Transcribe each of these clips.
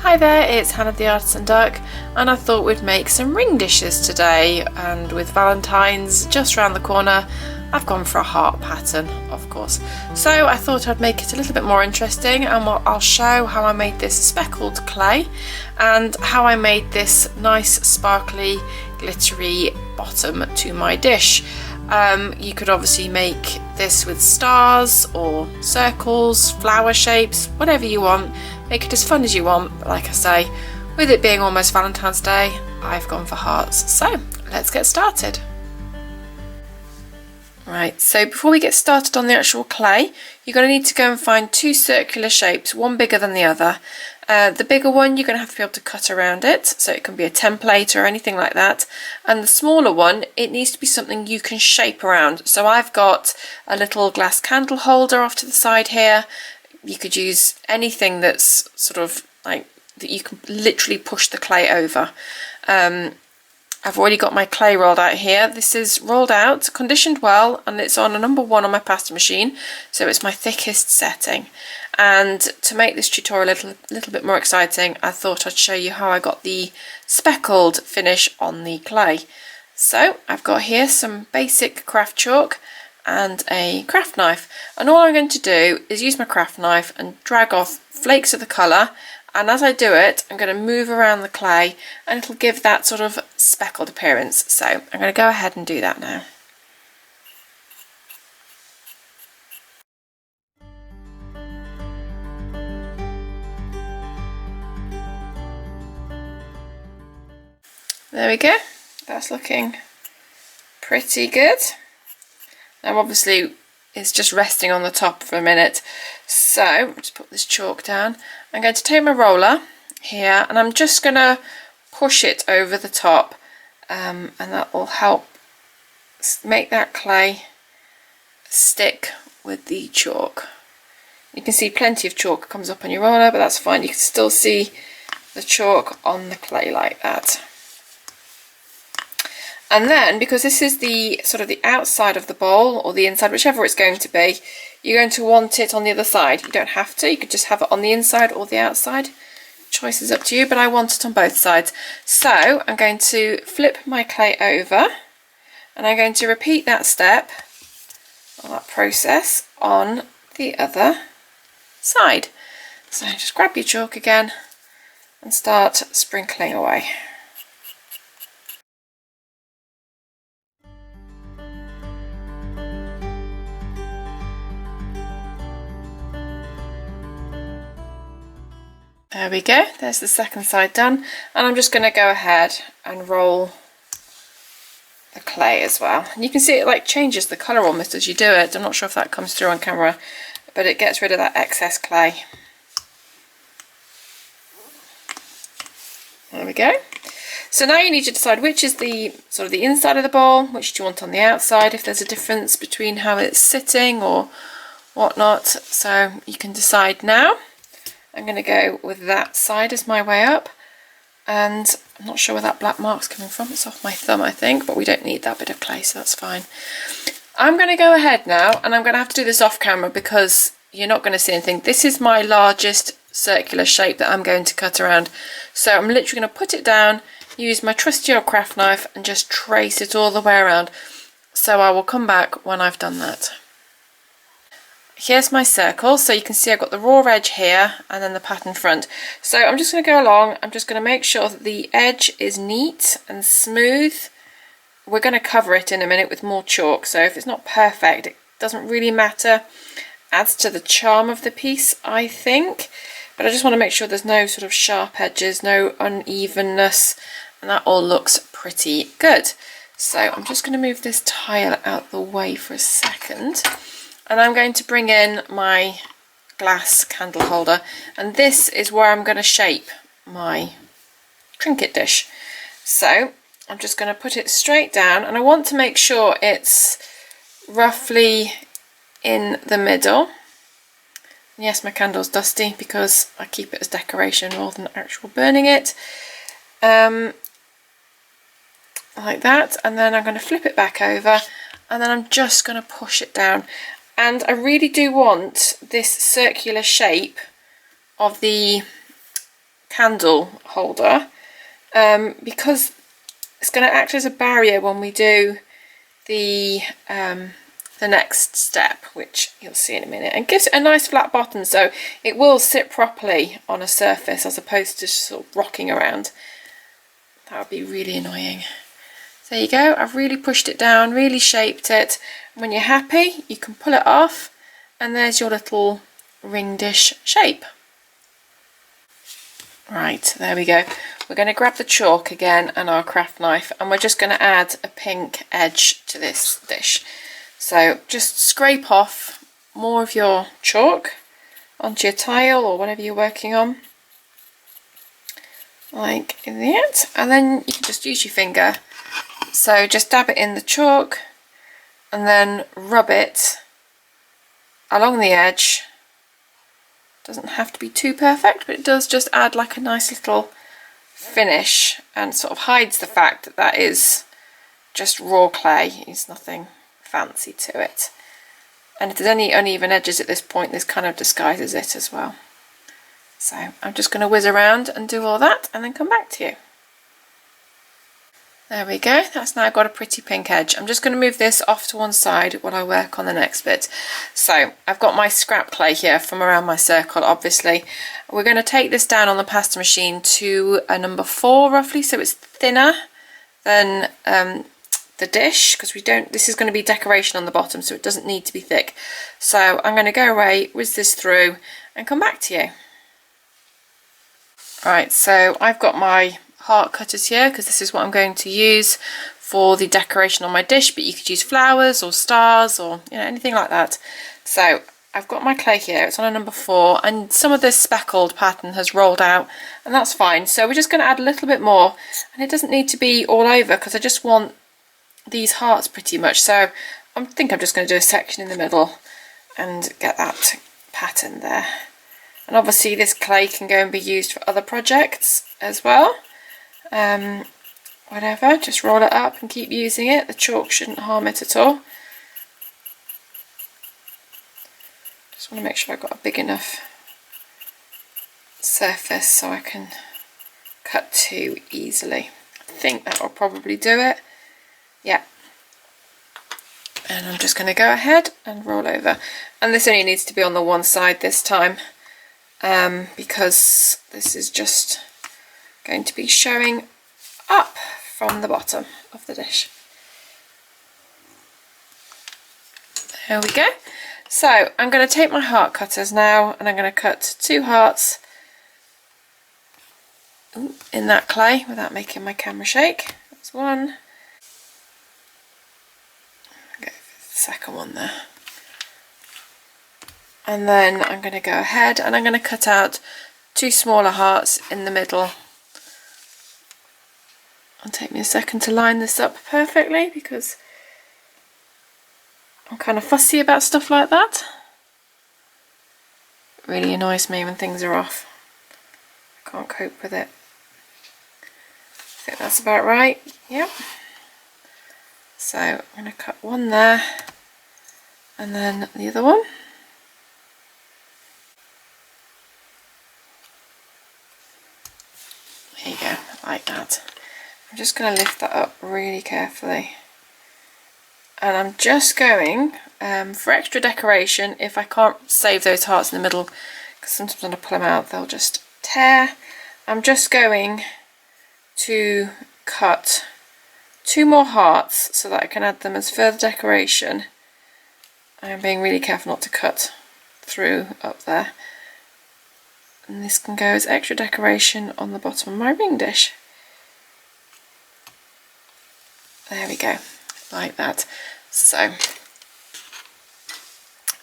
Hi there, it's Hannah the Artisan Duck, and I thought we'd make some ring dishes today, and with Valentine's just around the corner I've gone for a heart pattern, of course. So I thought I'd make it a little bit more interesting, and I'll show how I made this speckled clay and how I made this nice sparkly glittery bottom to my dish. You could obviously make this with stars or circles, flower shapes, whatever you want. Make it as fun as you want, but like I say, with it being almost Valentine's Day, I've gone for hearts. So let's get started. Right, so before we get started on the actual clay, you're going to need to go and find two circular shapes, one bigger than the other. The bigger one you're going to have to be able to cut around it, so it can be a template or anything like that. And the smaller one, it needs to be something you can shape around. So I've got a little glass candle holder off to the side here. You could use anything that's sort of like that you can literally push the clay over. I've already got my clay rolled out here. This is rolled out, conditioned well, and it's on a number 1 on my pasta machine, so it's my thickest setting. And to make this tutorial a little bit more exciting, I thought I'd show you how I got the speckled finish on the clay. So I've got here some basic craft chalk and a craft knife, and all I'm going to do is use my craft knife and drag off flakes of the colour, and as I do it I'm going to move around the clay and it'll give that sort of speckled appearance. So I'm going to go ahead and do that now. There we go, that's looking pretty good. Now obviously it's just resting on the top for a minute, so I'll just put this chalk down. I'm going to take my roller here and I'm just going to push it over the top, and that will help make that clay stick with the chalk. You can see plenty of chalk comes up on your roller, but that's fine, you can still see the chalk on the clay like that. And then, because this is the sort of the outside of the bowl, or the inside, whichever it's going to be, you're going to want it on the other side. You don't have to, you could just have it on the inside or the outside. Choice is up to you, but I want it on both sides. So I'm going to flip my clay over, and I'm going to repeat that step, or that process, on the other side. So just grab your chalk again and start sprinkling away. There we go, there's the second side done, and I'm just going to go ahead and roll the clay as well. And you can see it like changes the colour almost as you do it. I'm not sure if that comes through on camera, but it gets rid of that excess clay. There we go. So now you need to decide which is the sort of the inside of the bowl, which do you want on the outside, if there's a difference between how it's sitting or whatnot. So you can decide now. I'm going to go with that side as my way up, and I'm not sure where that black mark's coming from. It's off my thumb, I think, but we don't need that bit of clay, so that's fine. I'm going to go ahead now, and I'm going to have to do this off camera because you're not going to see anything. This is my largest circular shape that I'm going to cut around, so I'm literally going to put it down, use my trusty old craft knife and just trace it all the way around. So I will come back when I've done that. Here's my circle, so you can see I've got the raw edge here and then the pattern front. So I'm just going to go along, I'm just going to make sure that the edge is neat and smooth. We're going to cover it in a minute with more chalk, so if it's not perfect, it doesn't really matter. Adds to the charm of the piece, I think. But I just want to make sure there's no sort of sharp edges, no unevenness, and that all looks pretty good. So I'm just going to move this tile out the way for a second. And I'm going to bring in my glass candle holder, and this is where I'm going to shape my trinket dish. So I'm just going to put it straight down, and I want to make sure it's roughly in the middle. And yes, my candle's dusty because I keep it as decoration rather than actual burning it. Like that, and then I'm going to flip it back over, and then I'm just going to push it down. And I really do want this circular shape of the candle holder, because it's going to act as a barrier when we do the next step, which you'll see in a minute, and gives it a nice flat bottom, so it will sit properly on a surface as opposed to sort of rocking around. That would be really annoying. So there you go, I've really pushed it down, really shaped it. When you're happy, you can pull it off, and there's your little ring dish shape. Right, there we go. We're going to grab the chalk again and our craft knife, and we're just going to add a pink edge to this dish. So just scrape off more of your chalk onto your tile or whatever you're working on, like that, and then you can just use your finger. So just dab it in the chalk and then rub it along the edge. Doesn't have to be too perfect, but it does just add like a nice little finish and sort of hides the fact that that is just raw clay. There's nothing fancy to it. And if there's any uneven edges at this point, this kind of disguises it as well. So I'm just going to whiz around and do all that and then come back to you. There we go, that's now got a pretty pink edge. I'm just going to move this off to one side while I work on the next bit. So I've got my scrap clay here from around my circle, obviously. We're going to take this down on the pasta machine to a number 4 roughly, so it's thinner than the dish, because this is going to be decoration on the bottom, so it doesn't need to be thick. So I'm going to go away, whiz this through and come back to you. Right, so I've got my heart cutters here because this is what I'm going to use for the decoration on my dish, but you could use flowers or stars or anything like that. So I've got my clay here, it's on a number 4, and some of this speckled pattern has rolled out, and that's fine. So we're just going to add a little bit more, and it doesn't need to be all over because I just want these hearts pretty much. So I think I'm just going to do a section in the middle and get that pattern there. And obviously this clay can go and be used for other projects as well. Whatever, just roll it up and keep using it. The chalk shouldn't harm it at all. Just want to make sure I've got a big enough surface so I can cut to easily. I think that will probably do it. Yeah. And I'm just going to go ahead and roll over. And this only needs to be on the one side this time, because this is just going to be showing up from the bottom of the dish. There we go. So I'm going to take my heart cutters now and I'm going to cut 2 hearts in that clay without making my camera shake. That's one. Go for the second one there. And then I'm going to go ahead and I'm going to cut out 2 smaller hearts in the middle. It'll take me a second to line this up perfectly because I'm kind of fussy about stuff like that. It really annoys me when things are off. I can't cope with it. I think that's about right. Yep. So I'm going to cut one there and then the other one. There you go, like that. I'm just going to lift that up really carefully, and I'm just going, for extra decoration, if I can't save those hearts in the middle, because sometimes when I pull them out they'll just tear, I'm just going to cut 2 more hearts so that I can add them as further decoration. I'm being really careful not to cut through up there, and this can go as extra decoration on the bottom of my ring dish. There we go, like that. So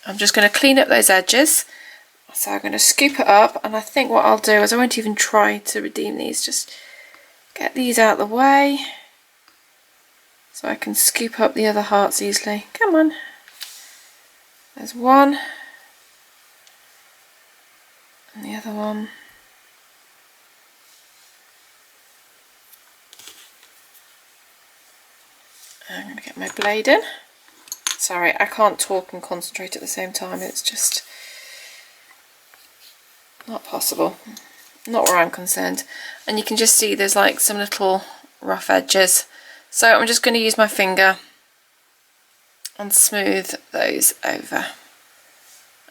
I'm just going to clean up those edges. So I'm going to scoop it up, and I think what I'll do is I won't even try to redeem these, just get these out of the way so I can scoop up the other hearts easily. Come on. There's one. And the other one. I'm going to get my blade in. Sorry, I can't talk and concentrate at the same time. It's just not possible. not where I'm concerned. And you can just see there's like some little rough edges. So I'm just going to use my finger and smooth those over.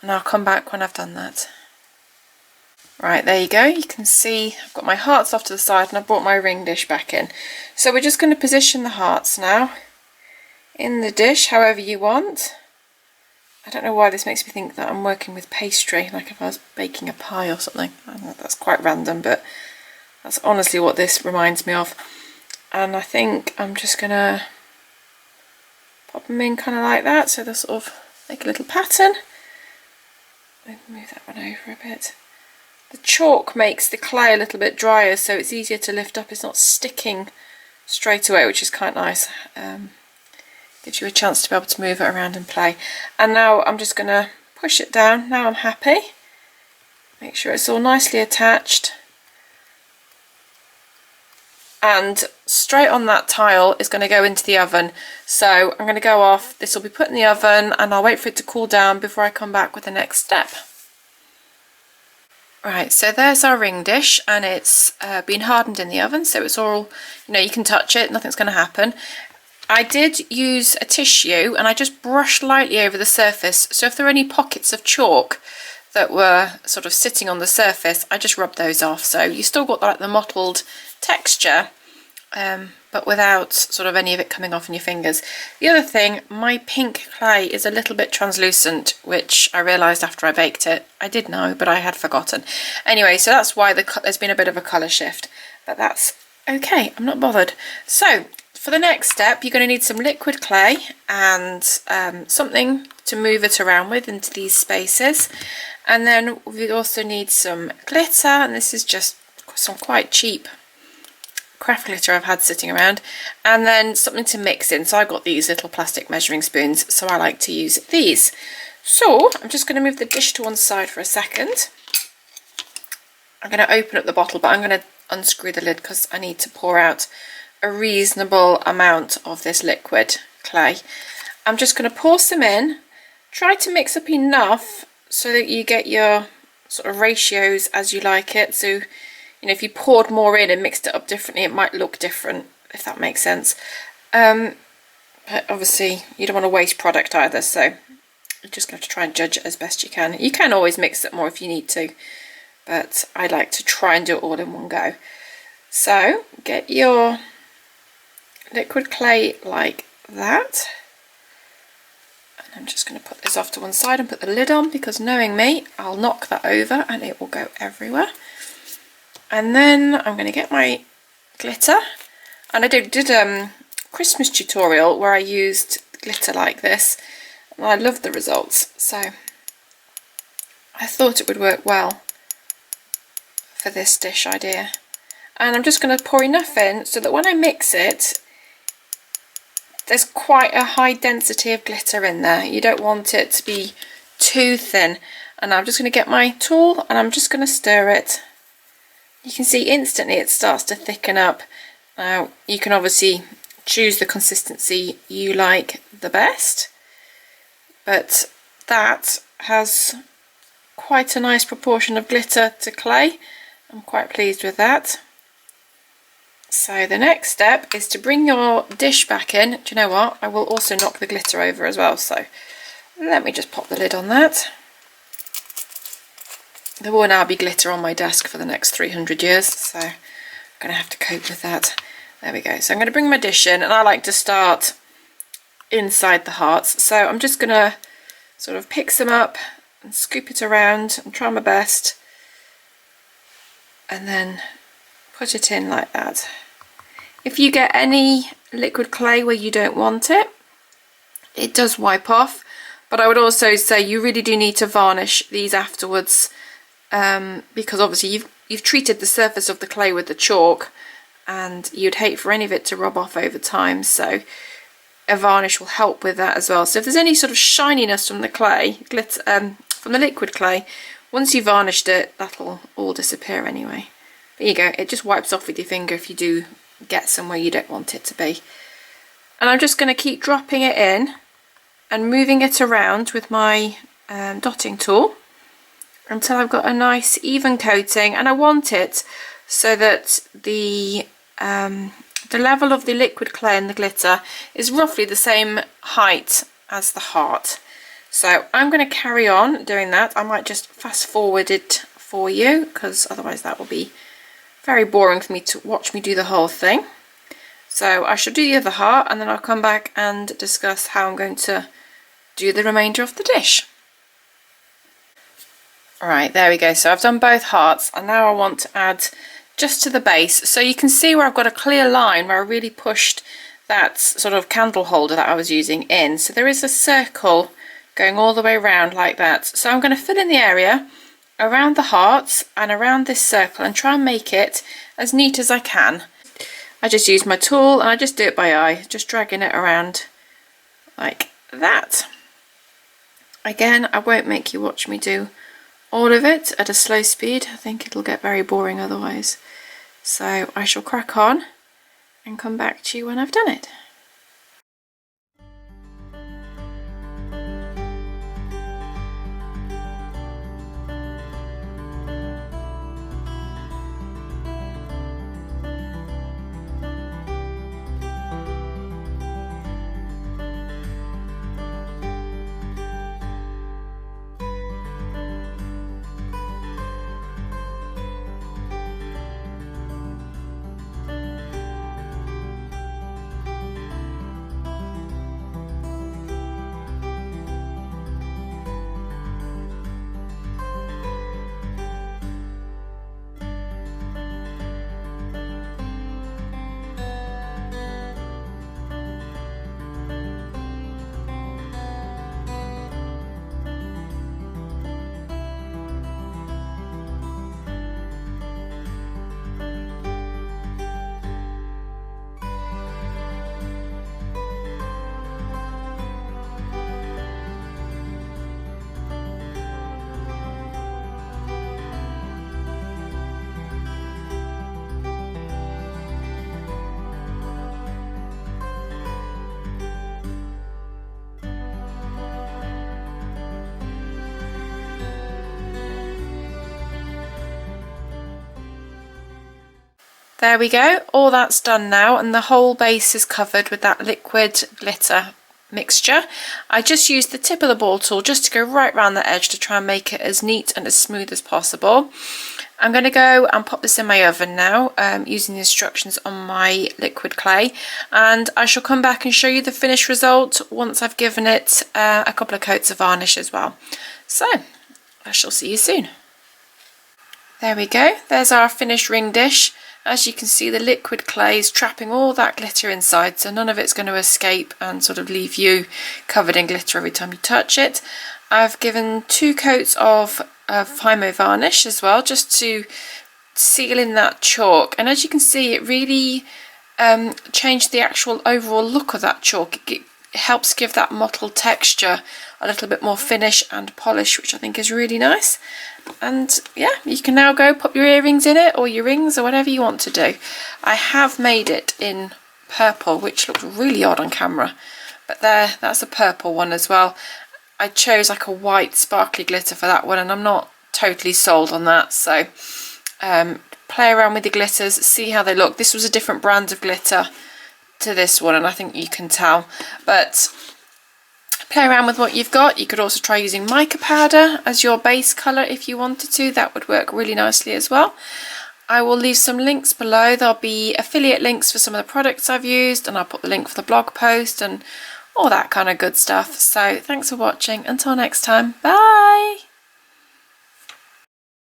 And I'll come back when I've done that. Right, there you go. You can see I've got my hearts off to the side and I've brought my ring dish back in. So we're just going to position the hearts now in the dish however you want. I don't know why this makes me think that I'm working with pastry, like if I was baking a pie or something. I know that's quite random, but that's honestly what this reminds me of. And I think I'm just going to pop them in kind of like that, so they'll sort of make a little pattern. Move that one over a bit. The chalk makes the clay a little bit drier, so it's easier to lift up. It's not sticking straight away, which is quite nice. Gives you a chance to be able to move it around and play. And now I'm just going to push it down. Now I'm happy. Make sure it's all nicely attached. And straight on that tile is going to go into the oven. So I'm going to go off. This will be put in the oven and I'll wait for it to cool down before I come back with the next step. Right, so there's our ring dish and it's been hardened in the oven, so it's all, you know, you can touch it, nothing's going to happen. I did use a tissue and I just brushed lightly over the surface, so if there are any pockets of chalk that were sort of sitting on the surface, I just rubbed those off. So you still got like the mottled texture, but without sort of any of it coming off in your fingers. The other thing, my pink clay is a little bit translucent, which I realised after I baked it. I did know, but I had forgotten. Anyway, so that's why there's been a bit of a colour shift, but that's okay, I'm not bothered. So for the next step, you're going to need some liquid clay and something to move it around with into these spaces. And then we also need some glitter, and this is just some quite cheap craft glitter I've had sitting around, and then something to mix in. So I've got these little plastic measuring spoons, so I like to use these. So I'm just going to move the dish to one side for a second. I'm going to open up the bottle, but I'm going to unscrew the lid because I need to pour out a reasonable amount of this liquid clay. I'm just going to pour some in, try to mix up enough so that you get your sort of ratios as you like it. So, you know, if you poured more in and mixed it up differently, it might look different, if that makes sense. But obviously you don't want to waste product either, so you're just going to have to try and judge it as best you can. You can always mix it more if you need to, but I like to try and do it all in one go. So get your liquid clay like that. And I'm just going to put this off to one side and put the lid on, because knowing me, I'll knock that over and it will go everywhere. And then I'm going to get my glitter, and I did a Christmas tutorial where I used glitter like this, and I loved the results, so I thought it would work well for this dish idea. And I'm just going to pour enough in so that when I mix it, there's quite a high density of glitter in there. You don't want it to be too thin. And I'm just going to get my tool and I'm just going to stir it. You can see instantly it starts to thicken up. Now you can obviously choose the consistency you like the best, but that has quite a nice proportion of glitter to clay. I'm quite pleased with that. So the next step is to bring your dish back in. Do you know what? I will also knock the glitter over as well. So let me just pop the lid on that. There will now be glitter on my desk for the next 300 years. So I'm going to have to cope with that. There we go. So I'm going to bring my dish in, and I like to start inside the hearts. So I'm just going to sort of pick some up and scoop it around and try my best. And then put it in like that. If you get any liquid clay where you don't want it, it does wipe off, but I would also say you really do need to varnish these afterwards, because obviously you've treated the surface of the clay with the chalk, and you'd hate for any of it to rub off over time, so a varnish will help with that as well. So if there's any sort of shininess from the clay, from the liquid clay, once you've varnished it, that'll all disappear anyway. There you go, it just wipes off with your finger if you do get somewhere you don't want it to be. And I'm just going to keep dropping it in and moving it around with my dotting tool. until I've got a nice even coating, and I want it so that the level of the liquid clay and the glitter is roughly the same height as the heart. So I'm going to carry on doing that. I might just fast forward it for you because otherwise that will be very boring for me to watch me do the whole thing. So I shall do the other heart and then I'll come back and discuss how I'm going to do the remainder of the dish. Alright, there we go. So I've done both hearts and now I want to add just to the base. So you can see where I've got a clear line where I really pushed that sort of candle holder that I was using in. So there is a circle going all the way around like that. So I'm going to fill in the area around the hearts and around this circle and try and make it as neat as I can. I just use my tool and I just do it by eye, just dragging it around like that. Again, I won't make you watch me do all of it at a slow speed. I think it'll get very boring otherwise. So I shall crack on and come back to you when I've done it. There we go, all that's done now and the whole base is covered with that liquid glitter mixture. I just used the tip of the ball tool just to go right around the edge to try and make it as neat and as smooth as possible. I'm going to go and pop this in my oven now using the instructions on my liquid clay, and I shall come back and show you the finished result once I've given it a couple of coats of varnish as well. So I shall see you soon. There we go, there's our finished ring dish. As you can see, the liquid clay is trapping all that glitter inside, so none of it's going to escape and sort of leave you covered in glitter every time you touch it. I've given 2 coats of Polymer varnish as well, just to seal in that chalk, and as you can see, it really changed the actual overall look of that chalk. It helps give that mottled texture a little bit more finish and polish, which I think is really nice. And yeah, you can now go pop your earrings in it or your rings or whatever you want to do. I have made it in purple, which looks really odd on camera, but there, that's a purple one as well. I chose like a white sparkly glitter for that one, and I'm not totally sold on that, so play around with the glitters, see how they look. This was a different brand of glitter to this one, and I think you can tell, but play around with what you've got. You could also try using mica powder as your base colour if you wanted to. That would work really nicely as well. I will leave some links below. There'll be affiliate links for some of the products I've used, and I'll put the link for the blog post and all that kind of good stuff. So thanks for watching. Until next time, bye!